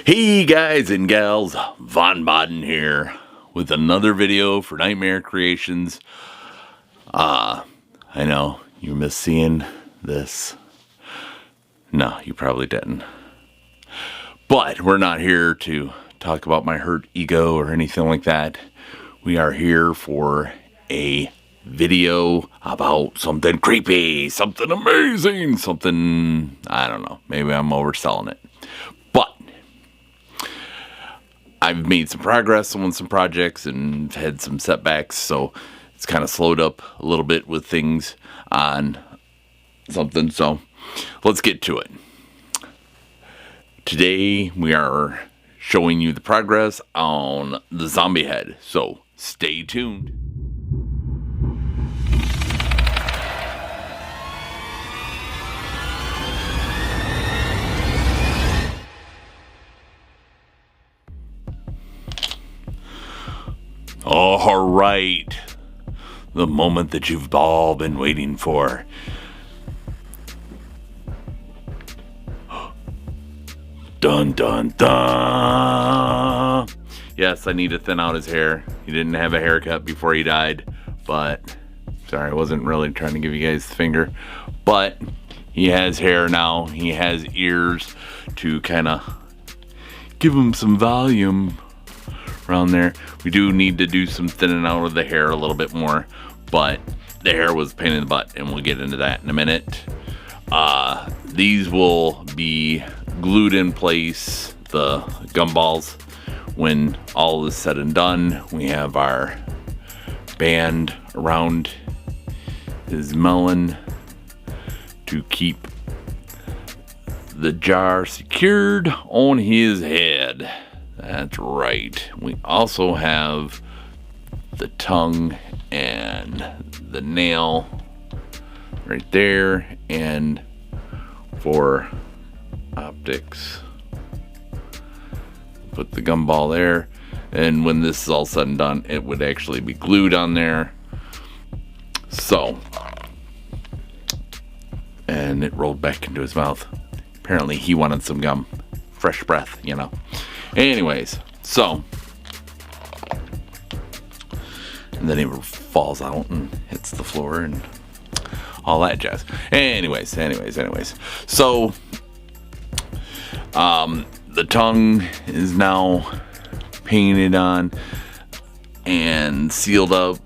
Hey guys and gals, Von Baden here with another video for Nightmare Creations. I know you miss seeing this. No, you probably didn't. But we're not here to talk about my hurt ego or anything like that. We are here for a video about something creepy, something amazing, something, I don't know, maybe I'm overselling it. But I've made some progress on some projects and had some setbacks, so it's kind of slowed up a little bit with things on something. So let's get to it. Today we are showing you the progress on the zombie head, so stay tuned. All right, the moment that you've all been waiting for. Dun dun dun. Yes, I need to thin out his hair. He didn't have a haircut before he died, but sorry, I wasn't really trying to give you guys the finger. But he has hair now. He has ears to kind of give him some volume around there. We do need to do some thinning out of the hair a little bit more, but the hair was a pain in the butt, and we'll get into that in a minute. These will be glued in place, the gumballs, when all is said and done. We have our band around his melon to keep the jar secured on his head. That's right. We also have the tongue and the nail right there, and for optics, put the gumball there, and when this is all said and done, it would actually be glued on there. So, and it rolled back into his mouth. Apparently he wanted some gum, fresh breath, you know. Anyways, so, and then he falls out and hits the floor and all that jazz. Anyways. So, the tongue is now painted on and sealed up,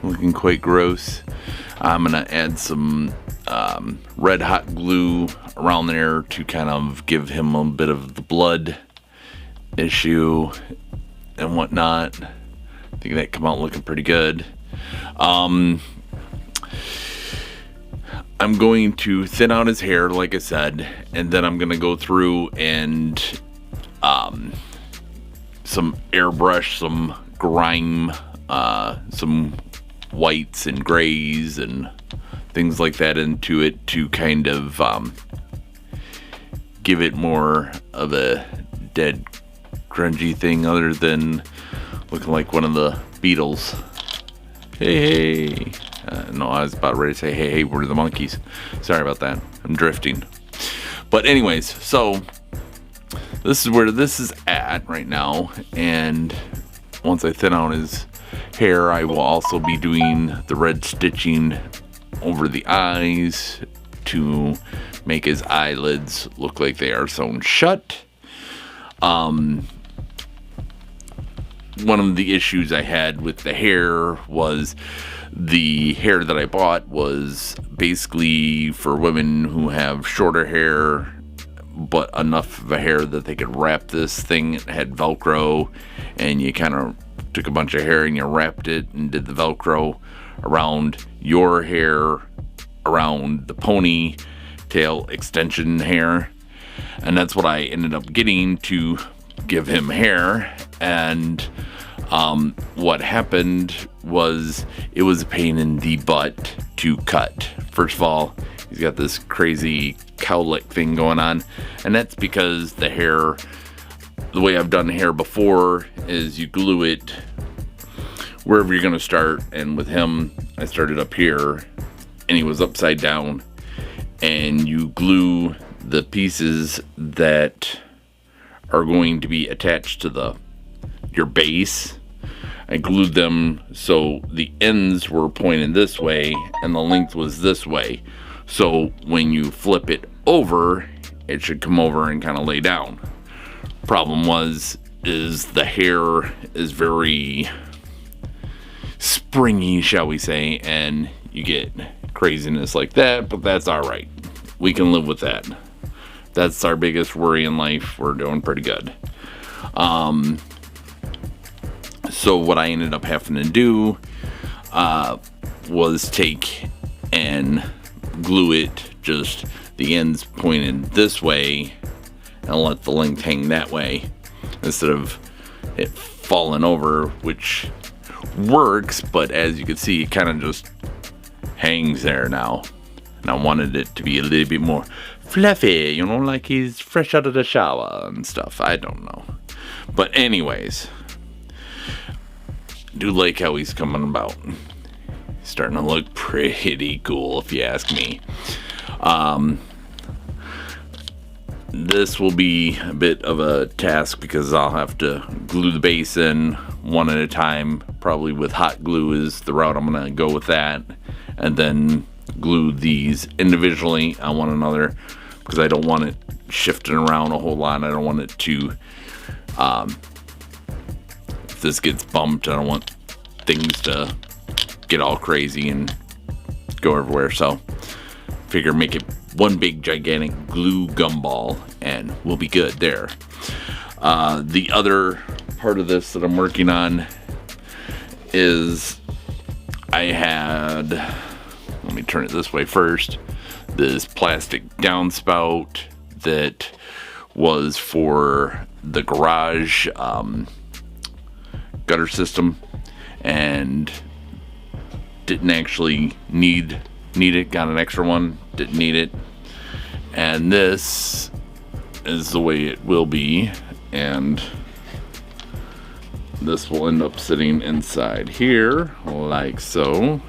looking quite gross. I'm gonna add some red hot glue around there to kind of give him a bit of the blood issue and whatnot. I think that come out looking pretty good. I'm going to thin out his hair, like I said, and then I'm going to go through and some airbrush, some grime, some whites and grays and things like that into it to kind of give it more of a dead, grungy thing, other than looking like one of the Beatles. Hey. No, I was about ready to say, hey, we're the monkeys. Sorry about that. I'm drifting. But anyways, so this is where this is at right now. And once I thin out his hair, I will also be doing the red stitching over the eyes to make his eyelids look like they are sewn shut. One of the issues I had with the hair was the hair that I bought was basically for women who have shorter hair, but enough of a hair that they could wrap this thing. It had Velcro, and you kind of took a bunch of hair and you wrapped it and did the Velcro around your hair, around the ponytail extension hair. And that's what I ended up getting to give him hair. And what happened was it was a pain in the butt to cut. First of all, he's got this crazy cowlick thing going on, and that's because the hair, the way I've done hair before is you glue it wherever you're going to start. And with him, I started up here and he was upside down, and you glue the pieces that are going to be attached to your base. I glued them so the ends were pointed this way and the length was this way. So when you flip it over, it should come over and kind of lay down. Problem is the hair is very springy, shall we say, and you get craziness like that, but that's all right. We can live with that. That's our biggest worry in life. We're doing pretty good. So what I ended up having to do was take and glue it, just the ends pointed this way, and let the length hang that way instead of it falling over, which works, but as you can see, it kind of just hangs there now. And I wanted it to be a little bit more fluffy, you know, like he's fresh out of the shower and stuff. I don't know. But anyways, I do like how he's coming about. He's starting to look pretty cool, if you ask me. This will be a bit of a task because I'll have to glue the base in one at a time. Probably with hot glue is the route I'm going to go with that. And then glue these individually on one another because I don't want it shifting around a whole lot. I don't want it to, if this gets bumped, I don't want things to get all crazy and go everywhere. So figure make it one big gigantic glue gumball and we'll be good there. The other part of this that I'm working on is I had, let me turn it this way first, this plastic downspout that was for the garage gutter system and didn't actually need it. Got an extra one, didn't need it, and this is the way it will be, and this will end up sitting inside here like so.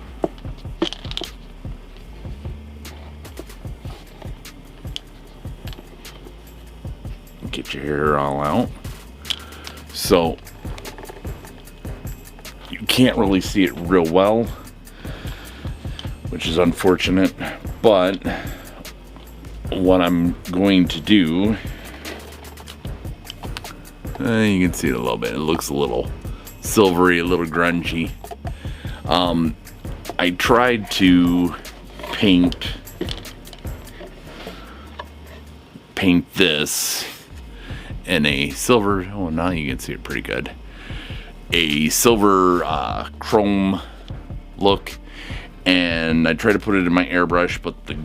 Get your hair all out. So you can't really see it real well, which is unfortunate, but what I'm going to do, you can see it a little bit. It looks a little silvery, a little grungy. I tried to paint this in a silver, oh, now you can see it pretty good, a silver chrome look, and I tried to put it in my airbrush, but the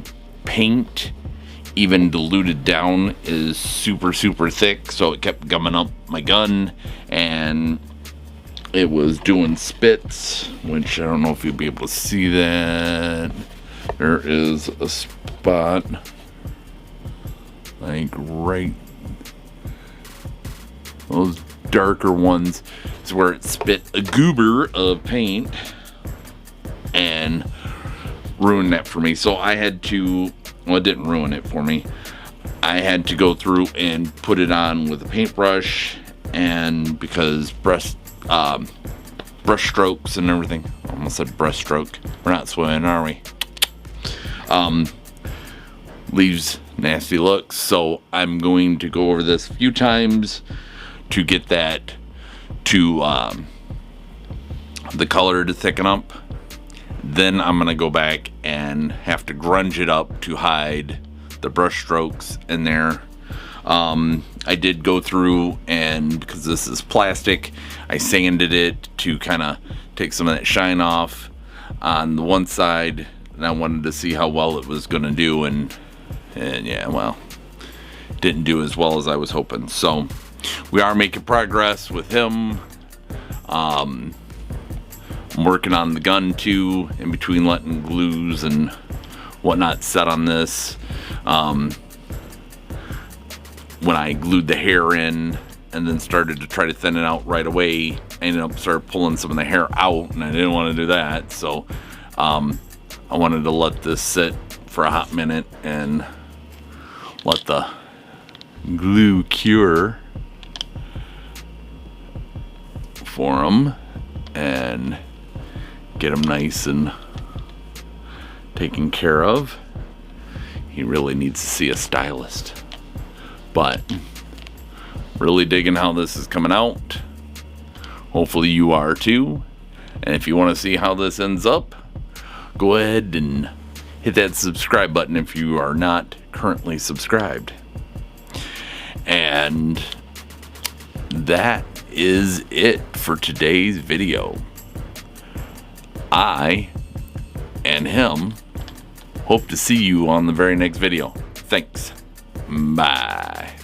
paint, even diluted down, is super thick, so it kept gumming up my gun and it was doing spits, which I don't know if you'll be able to see that. There is a spot like right, those darker ones is where it spit a goober of paint and ruined that for me. So I had to, well, it didn't ruin it for me. I had to go through and put it on with a paintbrush, and because brush strokes and everything, I almost said breaststroke. We're not swimming, are we? Leaves nasty looks. So I'm going to go over this a few times to get that to the color to thicken up. Then I'm gonna go back and have to grunge it up to hide the brush strokes in there. I did go through, and because this is plastic, I sanded it to kind of take some of that shine off on the one side, and I wanted to see how well it was gonna do, and yeah, well, didn't do as well as I was hoping. So we are making progress with him. I'm working on the gun too, in between letting glues and whatnot set on this. When I glued the hair in and then started to try to thin it out right away, I ended up started pulling some of the hair out, and I didn't want to do that. So I wanted to let this sit for a hot minute and let the glue cure. for him and get him nice and taken care of. He really needs to see a stylist. But really digging how this is coming out. Hopefully you are too. And if you want to see how this ends up, go ahead and hit that subscribe button if you are not currently subscribed. And that is it for today's video. I and him hope to see you on the very next video. Thanks. Bye.